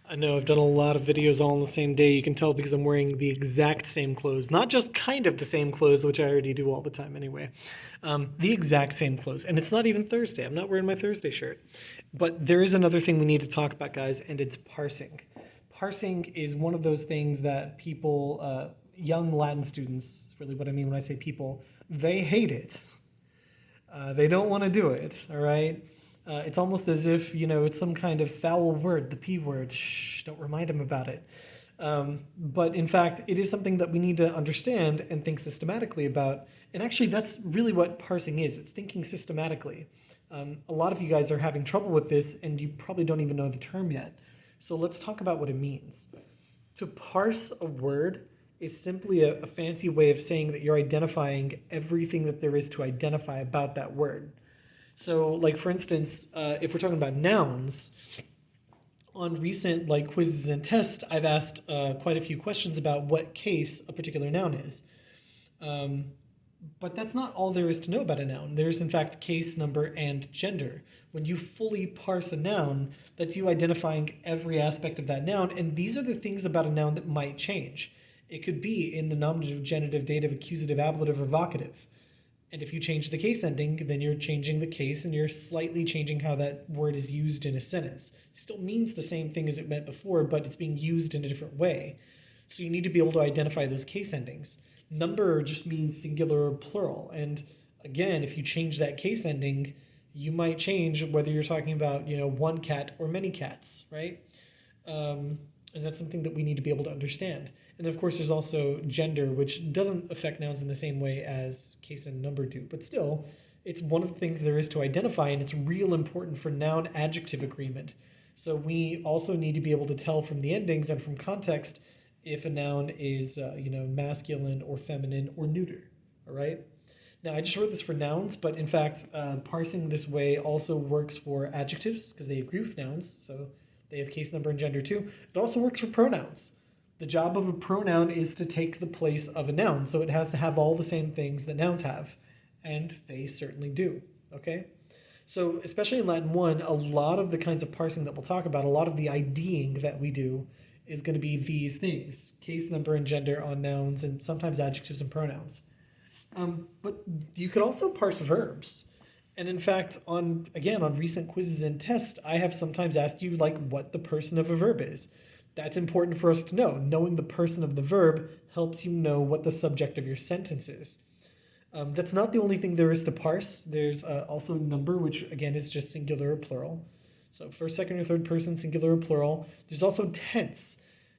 I know I've done a lot of videos all on the same day. You can tell because I'm wearing the exact same clothes. Not just kind of the same clothes, which I already do all the time anyway. The exact same clothes. And it's not even Thursday. I'm not wearing my Thursday shirt. But there is another thing we need to talk about, guys, and it's parsing. Parsing is one of those things that people, young Latin students, is really what I mean when I say people, they hate it. They don't want to do it, all right? It's almost as if, it's some kind of foul word, the P word. Shh, don't remind them about it. But in fact, it is something that we need to understand and think systematically about. And actually, that's really what parsing is, it's thinking systematically. A lot of you guys are having trouble with this, and you probably don't even know the term yet. So let's talk about what it means. To parse a word is simply a fancy way of saying that you're identifying everything that there is to identify about that word. So, like for instance, if we're talking about nouns, on recent quizzes and tests, I've asked quite a few questions about what case a particular noun is. Um, but that's not all there is to know about a noun. There's, in fact, case, number, and gender. When you fully parse a noun, that's you identifying every aspect of that noun, and these are the things about a noun that might change. It could be in the nominative, genitive, dative, accusative, ablative, or vocative. And if you change the case ending, then you're changing the case and you're slightly changing how that word is used in a sentence. It still means the same thing as it meant before, but it's being used in a different way. So you need to be able to identify those case endings. Number just means singular or plural. And again, if you change that case ending, you might change whether you're talking about, one cat or many cats, right? And that's something that we need to be able to understand. And then, of course, there's also gender, which doesn't affect nouns in the same way as case and number do, but still, it's one of the things there is to identify, and it's real important for noun adjective agreement. So we also need to be able to tell from the endings and from context if a noun is, masculine or feminine or neuter. All right. Now, I just wrote this for nouns, but in fact, parsing this way also works for adjectives because they agree with nouns. So they have case, number, and gender too. It also works for pronouns. The job of a pronoun is to take the place of a noun, so it has to have all the same things that nouns have, and they certainly do. Okay? So, especially in Latin 1, a lot of the kinds of parsing that we'll talk about, a lot of the IDing that we do, is going to be these things: case, number, and gender on nouns, and sometimes adjectives and pronouns. But you could also parse verbs. And in fact, on recent quizzes and tests, I have sometimes asked you what the person of a verb is. That's important for us to know. Knowing the person of the verb helps you know what the subject of your sentence is. That's not the only thing there is to parse. There's also number, which again is just singular or plural. So first, second, or third person, singular or plural. There's also tense.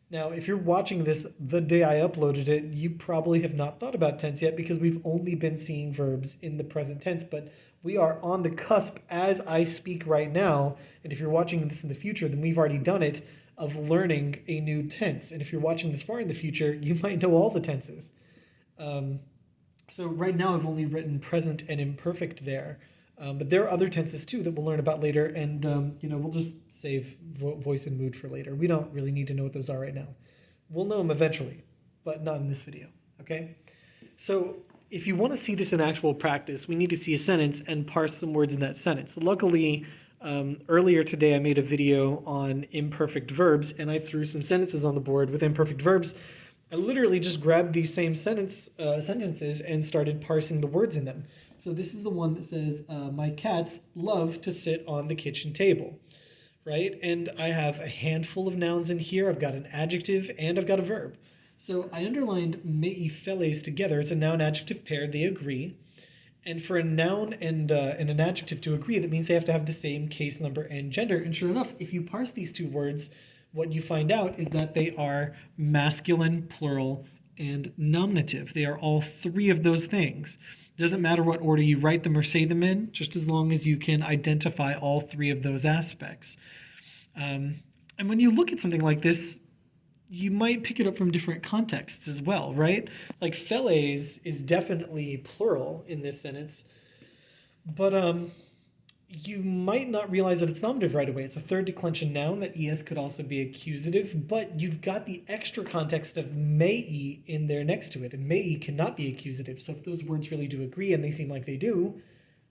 Now, if you're watching this the day I uploaded it, you probably have not thought about tense yet because we've only been seeing verbs in the present tense, but we are on the cusp as I speak right now. And if you're watching this in the future, then we've already done it of learning a new tense. And if you're watching this far in the future, you might know all the tenses. Um, so right now I've only written present and imperfect there. But there are other tenses too that we'll learn about later, and we'll just save voice and mood for later. We don't really need to know what those are right now. We'll know them eventually, but not in this video, okay? So if you want to see this in actual practice, we need to see a sentence and parse some words in that sentence. Luckily, earlier today I made a video on imperfect verbs, and I threw some sentences on the board with imperfect verbs. I literally just grabbed these same sentences and started parsing the words in them. So this is the one that says, my cats love to sit on the kitchen table, right? And I have a handful of nouns in here. I've got an adjective and I've got a verb. So I underlined mei feles together. It's a noun-adjective pair. They agree. And for a noun and an adjective to agree, that means they have to have the same case, number, and gender. And sure enough, if you parse these two words, what you find out is that they are masculine, plural, and nominative. They are all three of those things. It doesn't matter what order you write them or say them in, just as long as you can identify all three of those aspects. And when you look at something like this, you might pick it up from different contexts as well, right? Like feles is definitely plural in this sentence, but you might not realize that it's nominative right away. It's a third declension noun. That es could also be accusative, but you've got the extra context of mei in there next to it, and mei cannot be accusative. So if those words really do agree, and they seem like they do,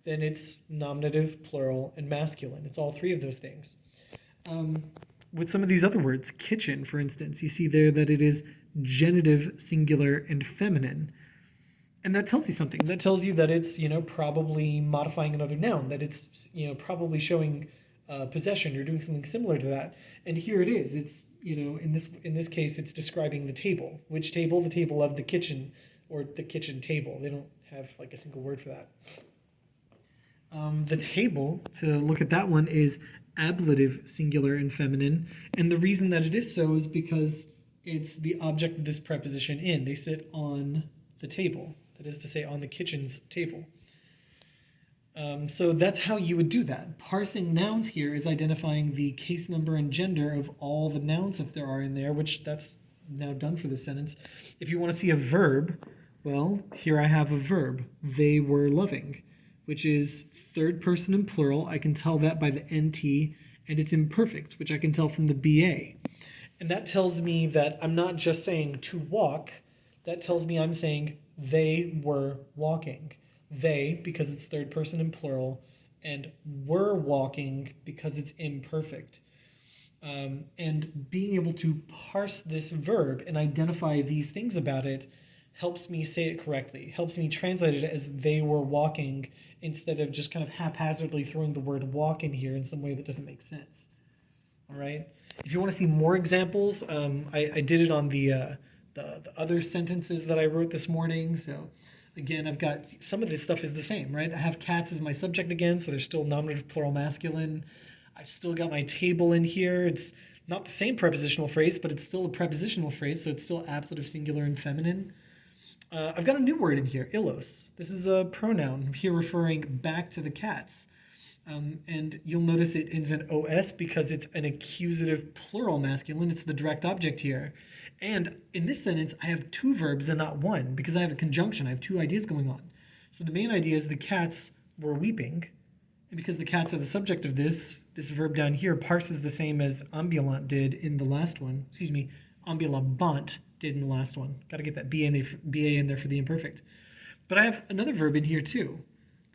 then it's nominative, plural, and masculine. It's all three of those things. with some of these other words, kitchen, for instance, you see there that it is genitive, singular, and feminine. And that tells you something. That tells you that it's, probably modifying another noun, that it's, probably showing possession or doing something similar to that. And here it is. It's, in this case, it's describing the table. Which table? The table of the kitchen, or the kitchen table. They don't have like a single word for that. The table, to look at that one, is ablative, singular, and feminine. And the reason that it is so is because it's the object of this preposition in. They sit on the table. That is to say, on the kitchen's table. So that's how you would do that. Parsing nouns here is identifying the case number and gender of all the nouns that there are in there, which that's now done for this sentence. If you want to see a verb, well, here I have a verb. They were loving, which is third person and plural. I can tell that by the NT, and it's imperfect, which I can tell from the BA. And that tells me that I'm not just saying to walk. That tells me I'm saying they were walking. They, because it's third person and plural, and were walking because it's imperfect. And being able to parse this verb and identify these things about it helps me say it correctly, helps me translate it as they were walking instead of just kind of haphazardly throwing the word walk in here in some way that doesn't make sense. All right? If you want to see more examples, I did it on the other sentences that I wrote this morning. So again, I've got some of this stuff is the same, right? I have cats as my subject again, so they're still nominative plural masculine. I've still got my table in here. It's not the same prepositional phrase, but it's still a prepositional phrase, so it's still ablative, singular, and feminine. I've got a new word in here, illos. This is a pronoun here referring back to the cats. And you'll notice it ends in os because it's an accusative plural masculine. It's the direct object here. And in this sentence, I have two verbs and not one because I have a conjunction. I have two ideas going on. So the main idea is the cats were weeping. And because the cats are the subject of this verb down here parses the same as ambulant did in the last one. Excuse me, ambulabant did in the last one. Got to get that BA in there for the imperfect. But I have another verb in here too.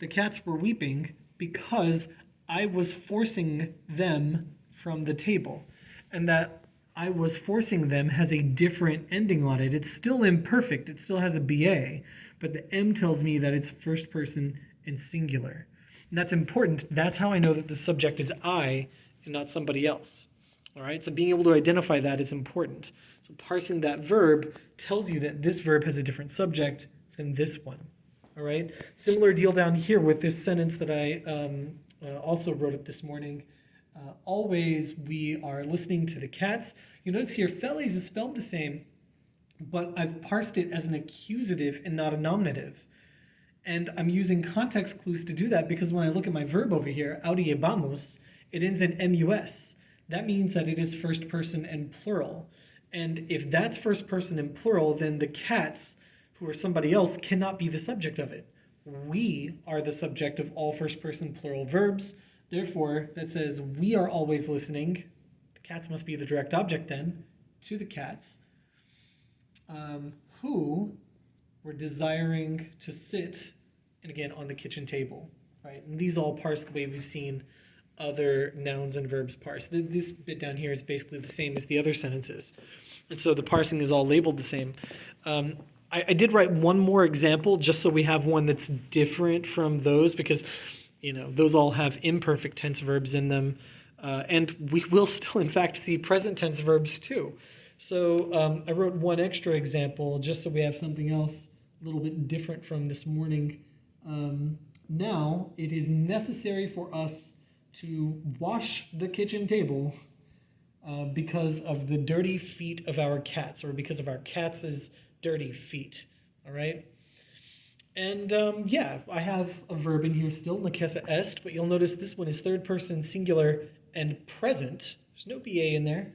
The cats were weeping because I was forcing them from the table. And that I was forcing them has a different ending on it. It's still imperfect. It still has a BA, but the M tells me that it's first person and singular. And that's important. That's how I know that the subject is I and not somebody else. All right, so being able to identify that is important. So parsing that verb tells you that this verb has a different subject than this one. All right, similar deal down here with this sentence that I also wrote up this morning. Always we are listening to the cats. You notice here, Felles is spelled the same, but I've parsed it as an accusative and not a nominative. And I'm using context clues to do that because when I look at my verb over here, audiebamos, it ends in mus. That means that it is first person and plural. And if that's first person and plural, then the cats, who are somebody else, cannot be the subject of it. We are the subject of all first person plural verbs. Therefore, that says we are always listening. The cats must be the direct object then, to the cats, who were desiring to sit, and again, on the kitchen table. Right? And these all parse the way we've seen other nouns and verbs parse. This bit down here is basically the same as the other sentences. And so the parsing is all labeled the same. I did write one more example just so we have one that's different from those because those all have imperfect tense verbs in them. And we will still, in fact, see present tense verbs too. So I wrote one extra example just so we have something else a little bit different from this morning. Now, it is necessary for us to wash the kitchen table because of the dirty feet of our cats, or because of our cats' dirty feet. All right? And yeah, I have a verb in here still, necessa est, but you'll notice this one is third person singular and present. There's no BA in there,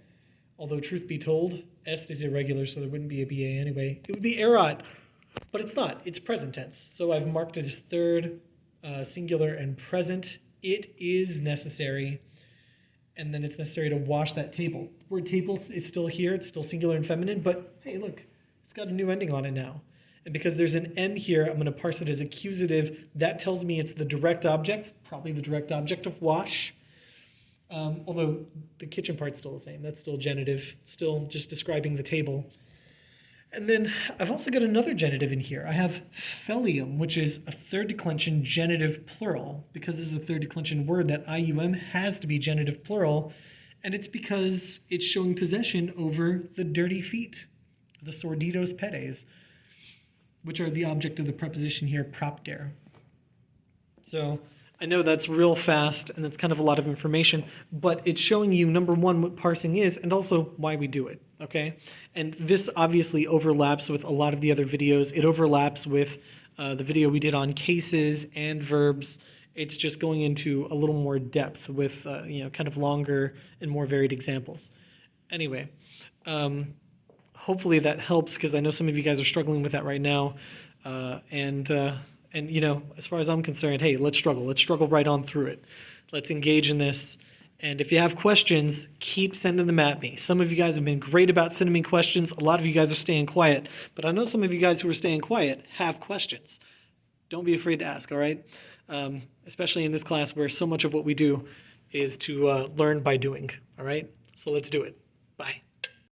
although truth be told, est is irregular, so there wouldn't be a BA anyway. It would be erat, but it's not. It's present tense. So I've marked it as third singular and present. It is necessary, and then it's necessary to wash that table. The word table is still here. It's still singular and feminine, but hey, look, it's got a new ending on it now. And because there's an M here, I'm going to parse it as accusative. That tells me it's the direct object, probably the direct object of wash. Although the kitchen part's still the same. That's still genitive, still just describing the table. And then I've also got another genitive in here. I have felium, which is a third declension genitive plural. Because this is a third declension word, that IUM has to be genitive plural. And it's because it's showing possession over the dirty feet, the sordidos pedes, which are the object of the preposition here, propter. So I know that's real fast and that's kind of a lot of information, but it's showing you, number one, what parsing is and also why we do it, okay? And this obviously overlaps with a lot of the other videos. It overlaps with the video we did on cases and verbs. It's just going into a little more depth with, kind of longer and more varied examples. Anyway, hopefully that helps because I know some of you guys are struggling with that right now. And as far as I'm concerned, hey, let's struggle right on through it. Let's engage in this. And if you have questions, keep sending them at me. Some of you guys have been great about sending me questions. A lot of you guys are staying quiet, but I know some of you guys who are staying quiet have questions. Don't be afraid to ask, all right? Especially in this class where so much of what we do is to learn by doing, all right? So let's do it. Bye.